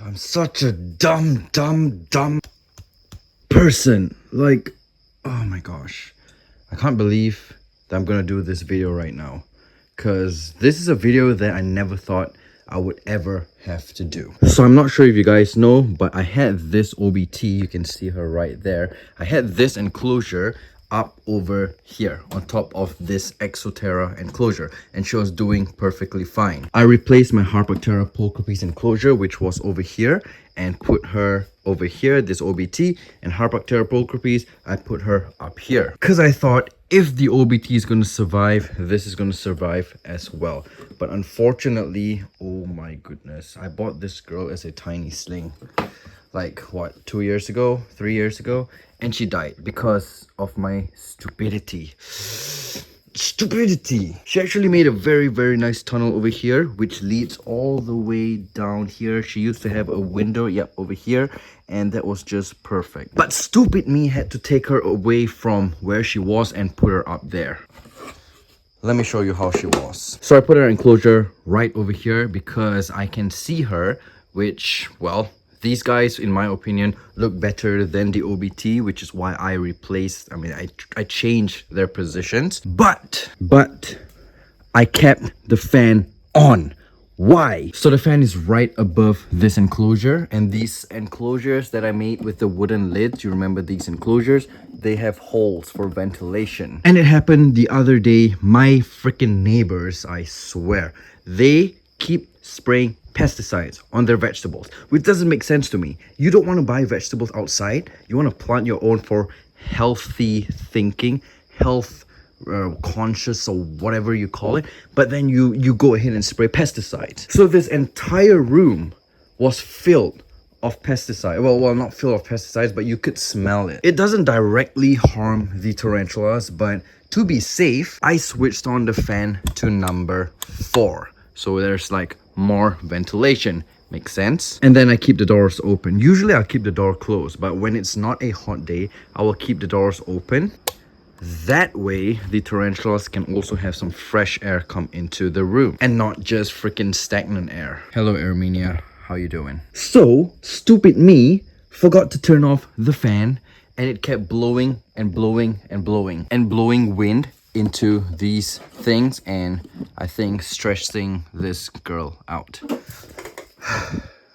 I'm such a dumb person. Like, oh my gosh. I can't believe that I'm gonna do this video right now. Because this is a video that I never thought I would ever have to do. So I'm not sure if you guys know, but I had this OBT, you can see her right there. I had this enclosure up over here on top of this Exoterra enclosure, and she was doing perfectly fine. I replaced my Harpactira pulchripes enclosure, which was over here, and put her over here, this OBT, and Harpactira pulchripes, I put her up here. Because I thought if the OBT is going to survive, this is going to survive as well. But unfortunately, oh my goodness, I bought this girl as a tiny sling. Like, what, 2 years ago, 3 years ago? And she died because of my stupidity. Stupidity! She actually made a very nice tunnel over here, which leads all the way down here. She used to have a window, yep, over here. And that was just perfect. But stupid me had to take her away from where she was and put her up there. Let me show you how she was. So I put her enclosure right over here because I can see her, which, well, these guys, in my opinion, look better than the OBT, which is why I replaced, I changed their positions. But I kept the fan on. Why? So the fan is right above this enclosure, and these enclosures that I made with the wooden lids, you remember these enclosures? They have holes for ventilation. And it happened the other day, my freaking neighbors, I swear, they keep spraying pesticides on their vegetables, which doesn't make sense to me. You don't want to buy vegetables outside. You want to plant your own for healthy thinking, health conscious or whatever you call it, but then you go ahead and spray pesticides. So this entire room was filled of pesticide. Well, not filled of pesticides, but you could smell it. It doesn't directly harm the tarantulas, but to be safe, I switched on the fan to number 4. So there's like more ventilation. Makes sense? And then I keep the doors open. Usually I'll keep the door closed, but when it's not a hot day, I will keep the doors open. That way, the tarantulas can also have some fresh air come into the room and not just freaking stagnant air. Hello, Armenia. How you doing? So, stupid me forgot to turn off the fan, and it kept blowing and blowing and blowing and blowing wind into these things, and I think stressing this girl out.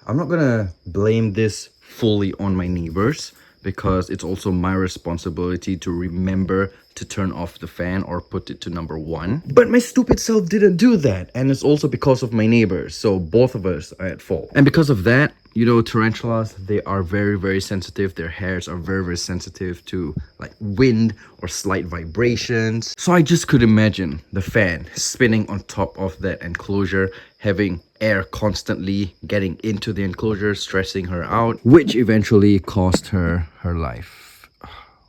I'm not gonna blame this fully on my neighbors, because it's also my responsibility to remember to turn off the fan or put it to number 1. But my stupid self didn't do that, and it's also because of my neighbors, so both of us are at fault. And because of that, you know, tarantulas, they are very sensitive. Their hairs are very sensitive to like wind or slight vibrations. So I just could imagine the fan spinning on top of that enclosure, having air constantly getting into the enclosure, stressing her out, which eventually cost her her life.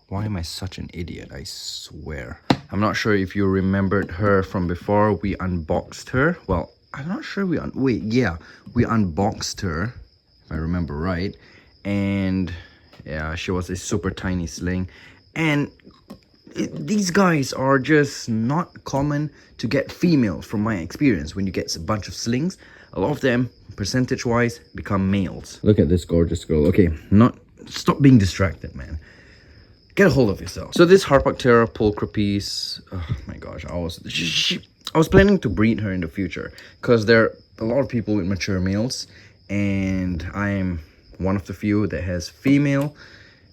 Why am I such an idiot? I swear. I'm not sure if you remembered her from before. We unboxed her. Well, I'm not sure we unboxed her, if I remember right. And yeah, she was a super tiny sling. And these guys are just not common to get females from my experience. When you get a bunch of slings, a lot of them, percentage-wise, become males. Look at this gorgeous girl. Okay, stop being distracted, man. Get a hold of yourself. So this Harpactira pulchripes, oh my gosh, I was planning to breed her in the future, because there are a lot of people with mature males, and I'm one of the few that has female,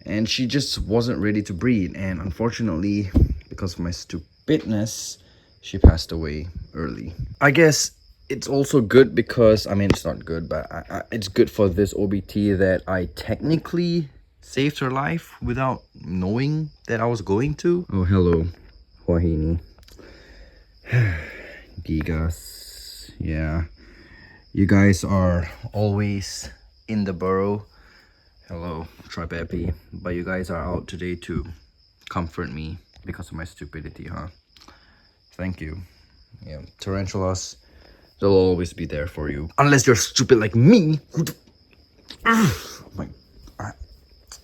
and she just wasn't ready to breed. And unfortunately, because of my stupidness, she passed away early. I guess it's also good because, it's not good, but it's good for this OBT that I technically saved her life without knowing that I was going to. Oh, hello, Wahini. Gigas. Yeah. You guys are always in the burrow. Hello, Tripepi. But you guys are out today to comfort me because of my stupidity, huh? Thank you. Yeah, tarantulas, they'll always be there for you. Unless you're stupid like me.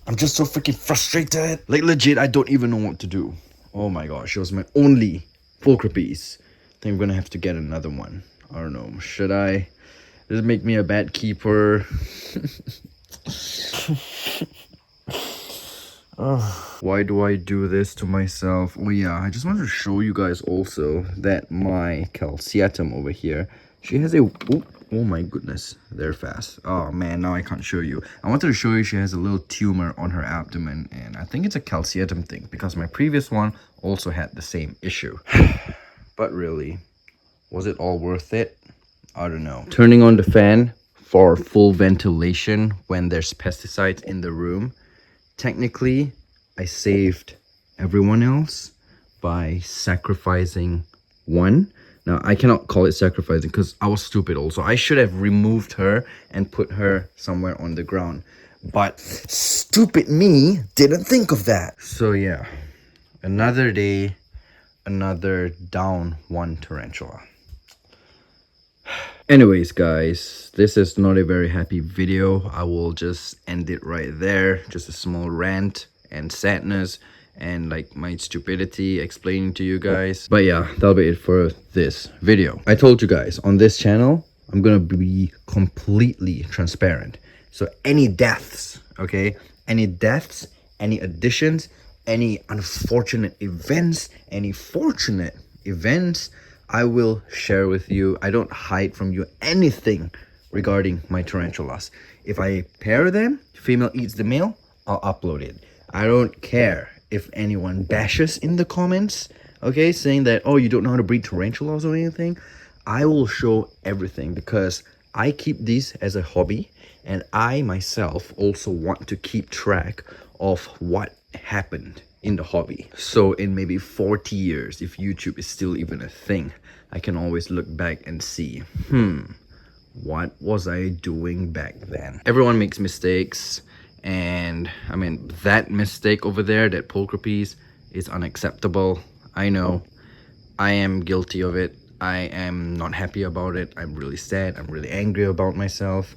I'm just so freaking frustrated. Like, legit, I don't even know what to do. Oh my gosh, it was my only pulchripes. I think I'm gonna have to get another one. I don't know. Should I Does it make me a bad keeper? Why do I do this to myself? Oh yeah, I just wanted to show you guys also that my calciatum over here, she has a... Oh my goodness, they're fast. Oh man, now I can't show you. I wanted to show you she has a little tumor on her abdomen, and I think it's a calciatum thing because my previous one also had the same issue. But really, was it all worth it? I don't know. Turning on the fan for full ventilation when there's pesticides in the room. Technically, I saved everyone else by sacrificing one. Now, I cannot call it sacrificing because I was stupid also. I should have removed her and put her somewhere on the ground. But stupid me didn't think of that. So yeah, another day, another down one tarantula. Anyways, guys, this is not a very happy video. I will just end it right there. Just a small rant and sadness and like my stupidity explaining to you guys. But yeah, that'll be it for this video. I told you guys on this channel, I'm gonna be completely transparent. So any deaths, okay? Any deaths, any additions, any unfortunate events, any fortunate events, I will share with you. I don't hide from you anything regarding my tarantulas. If I pair them, female eats the male, I'll upload it. I don't care if anyone bashes in the comments, okay, saying that, oh, you don't know how to breed tarantulas or anything. I will show everything because I keep these as a hobby, and I myself also want to keep track of what happened in the hobby. So in maybe 40 years, if YouTube is still even a thing, I can always look back and see, what was I doing back then? Everyone makes mistakes, and I mean, that mistake over there, that pulchripes, is unacceptable. I know. I am guilty of it. I am not happy about it. I'm really sad. I'm really angry about myself.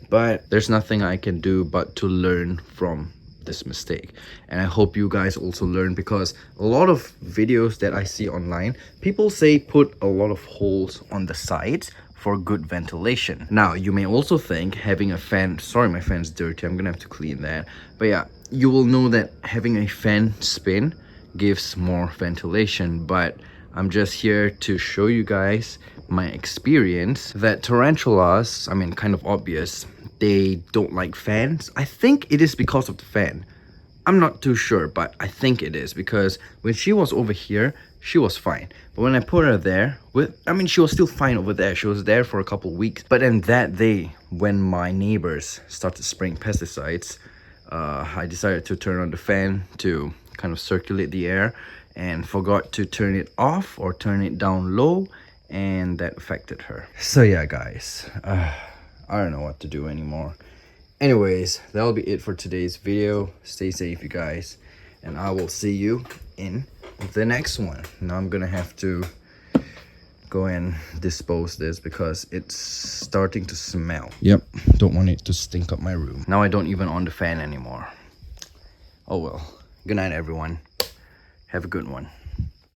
But there's nothing I can do but to learn from this mistake. And I hope you guys also learn, because a lot of videos that I see online, people say put a lot of holes on the sides for good ventilation. Now, you may also think having a fan, sorry, my fan's dirty, I'm gonna have to clean that. But yeah, you will know that having a fan spin gives more ventilation, but I'm just here to show you guys my experience that tarantulas, I mean, kind of obvious, they don't like fans. I think it is because of the fan. I'm not too sure, but I think it is because when she was over here, she was fine. But when I put her there, she was still fine over there. She was there for a couple of weeks. But then that day, when my neighbors started spraying pesticides, I decided to turn on the fan to kind of circulate the air and forgot to turn it off or turn it down low, and that affected her. So yeah, guys, I don't know what to do anymore. Anyways, that'll be it for today's video. Stay safe, you guys, and I will see you in the next one. Now I'm gonna have to go and dispose this because it's starting to smell. Yep, don't want it to stink up my room. Now I don't even on the fan anymore. Oh well. Good night, everyone. Have a good one.